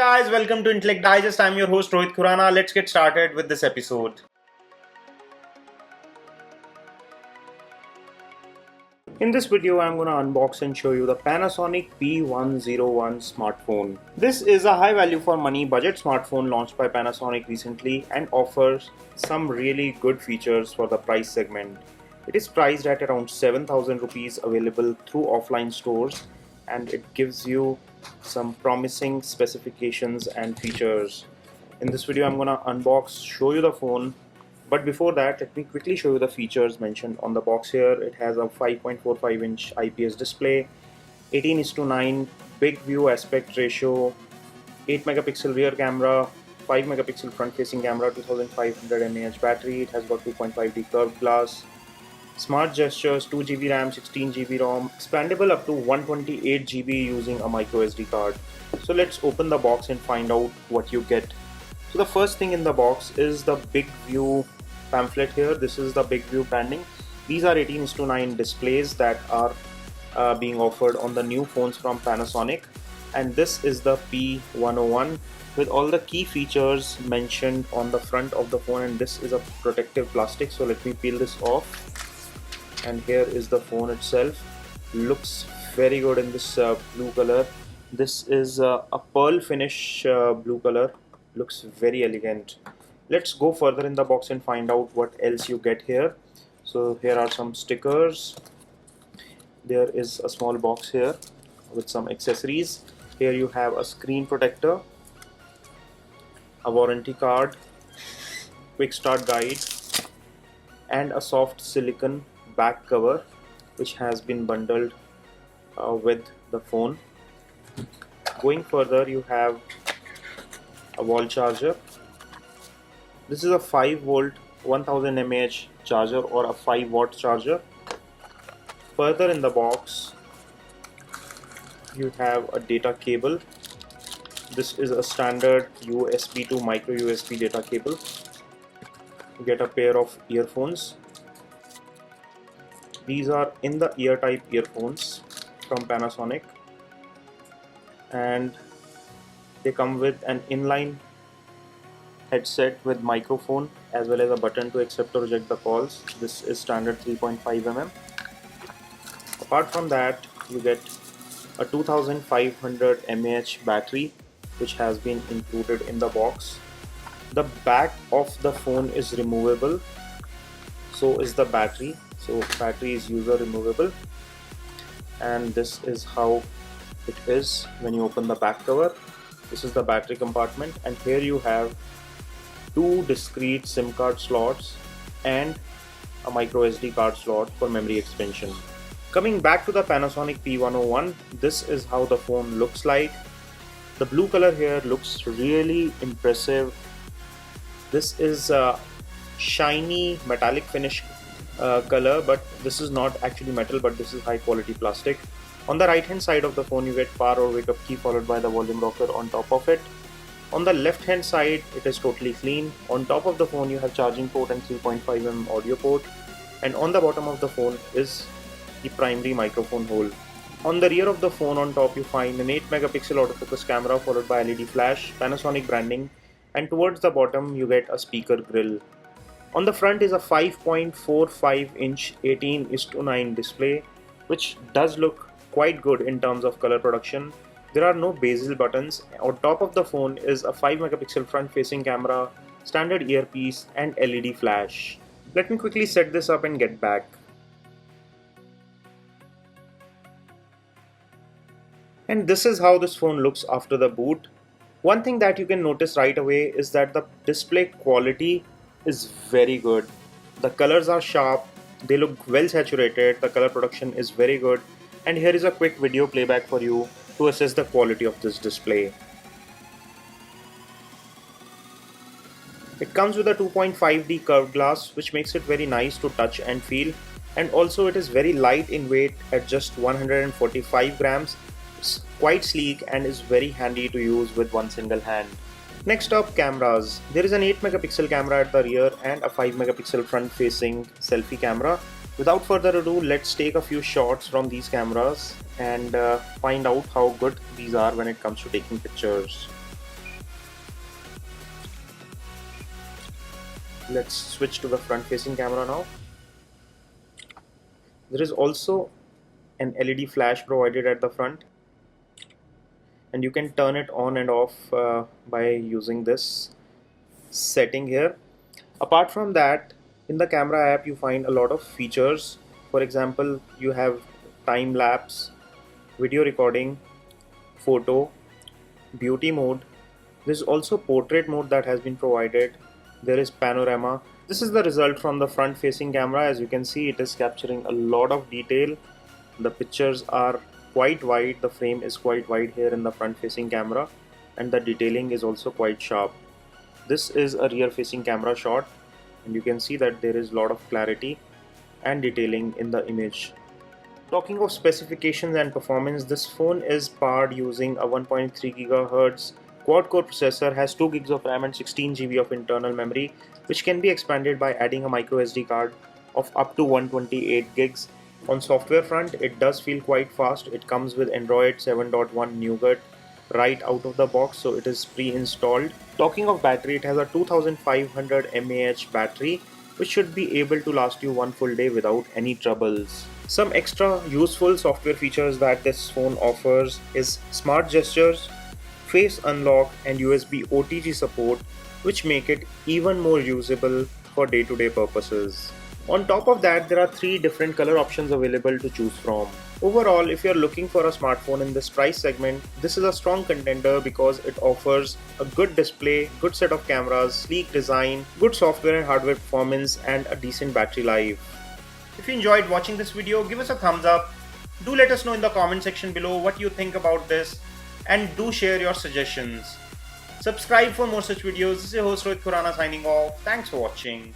Guys, welcome to Intellect Digest. I'm your host Rohit Khurana. Let's get started with this episode. In this video, I'm gonna unbox and show you the Panasonic P101 smartphone. This is a high value for money budget smartphone launched by Panasonic recently and offers some really good features for the price segment. It is priced at around 7,000 rupees, available through offline stores, and it gives you some promising specifications and features. In this video, I'm gonna unbox, show you the phone. But before that, let me quickly show you the features mentioned on the box here. It has a 5.45 inch IPS display, 18:9 big view aspect ratio, 8 megapixel rear camera, 5 megapixel front facing camera, 2500 mAh battery. It has got 2.5D curved glass, smart gestures, 2 GB RAM, 16 GB ROM, expandable up to 128 GB using a micro SD card. So let's open the box and find out what you get. So the first thing in the box is the Big View pamphlet here. This is the Big View branding. These are 18:9 displays that are being offered on the new phones from Panasonic, and this is the P101 with all the key features mentioned on the front of the phone, and this is a protective plastic. So let me peel this off, and here is the phone itself. Looks very good in this blue color. This is a pearl finish blue color. Looks very elegant. Let's go further in the box and find out what else you get here. So here are some stickers. There is a small box here with some accessories. Here you have a screen protector, a warranty card, quick start guide, and a soft silicone back cover which has been bundled with the phone. Going further, you have a wall charger. This is a 5 volt 1000 mAh charger or a 5 watt charger. Further in the box, you have a data cable. This is a standard USB to micro USB data cable. You get a pair of earphones. These are in the ear type earphones from Panasonic, and they come with an inline headset with microphone as well as a button to accept or reject the calls. This is standard 3.5 mm. Apart from that, you get a 2500 mAh battery which has been included in the box. The back of the phone is removable, so is the battery. So battery is user removable, and this is how it is when you open the back cover. This is the battery compartment, and here you have 2 discrete SIM card slots and a micro SD card slot for memory expansion. Coming back to the Panasonic P101, this is how the phone looks like. The blue color here looks really impressive. This is a shiny metallic finish color, but this is not actually metal, but this is high quality plastic. On the right hand side of the phone, you get power or wake up key followed by the volume rocker on top of it. On the left hand side, it is totally clean. On top of the phone, you have charging port and 3.5 mm audio port, and on the bottom of the phone is the primary microphone hole. On the rear of the phone, on top, you find an 8 megapixel autofocus camera followed by LED flash, Panasonic branding, and towards the bottom you get a speaker grill. On the front is a 5.45 inch 18:9 display, which does look quite good in terms of color production. There are no bezel buttons. On top of the phone is a 5 megapixel front facing camera, standard earpiece, and LED flash. Let me quickly set this up and get back. And this is how this phone looks after the boot. One thing that you can notice right away is that the display quality is very good. The colors are sharp, they look well saturated, the color production is very good, and here is a quick video playback for you to assess the quality of this display. It comes with a 2.5D curved glass, which makes it very nice to touch and feel, and also it is very light in weight at just 145 grams. It's quite sleek and is very handy to use with one single hand. Next up, cameras. There is an 8 megapixel camera at the rear and a 5 megapixel front facing selfie camera. Without further ado, let's take a few shots from these cameras and find out how good these are when it comes to taking pictures. Let's switch to the front facing camera now. There is also an LED flash provided at the front, and you can turn it on and off by using this setting here. Apart from that, in the camera app you find a lot of features. For example, you have time lapse, video recording, photo, beauty mode. There's also portrait mode that has been provided. There is panorama. This is the result from the front facing camera. As you can see, it is capturing a lot of detail. The pictures are quite wide. The frame is quite wide here in the front facing camera, and the detailing is also quite sharp. This is a rear facing camera shot, and you can see that there is a lot of clarity and detailing in the image. Talking of specifications and performance, this phone is powered using a 1.3 GHz quad-core processor, has 2 GB of RAM and 16 GB of internal memory, which can be expanded by adding a micro SD card of up to 128 gigs. On software front, it does feel quite fast. It comes with Android 7.1 Nougat right out of the box, so it is pre-installed. Talking of battery, it has a 2500 mAh battery, which should be able to last you one full day without any troubles. Some extra useful software features that this phone offers is smart gestures, face unlock and USB OTG support, which make it even more usable for day-to-day purposes. On top of that, there are 3 different color options available to choose from. Overall, if you're looking for a smartphone in this price segment, this is a strong contender because it offers a good display, good set of cameras, sleek design, good software and hardware performance, and a decent battery life. If you enjoyed watching this video, give us a thumbs up. Do let us know in the comment section below what you think about this, and do share your suggestions. Subscribe for more such videos. This is your host Rohit Khurana signing off. Thanks for watching.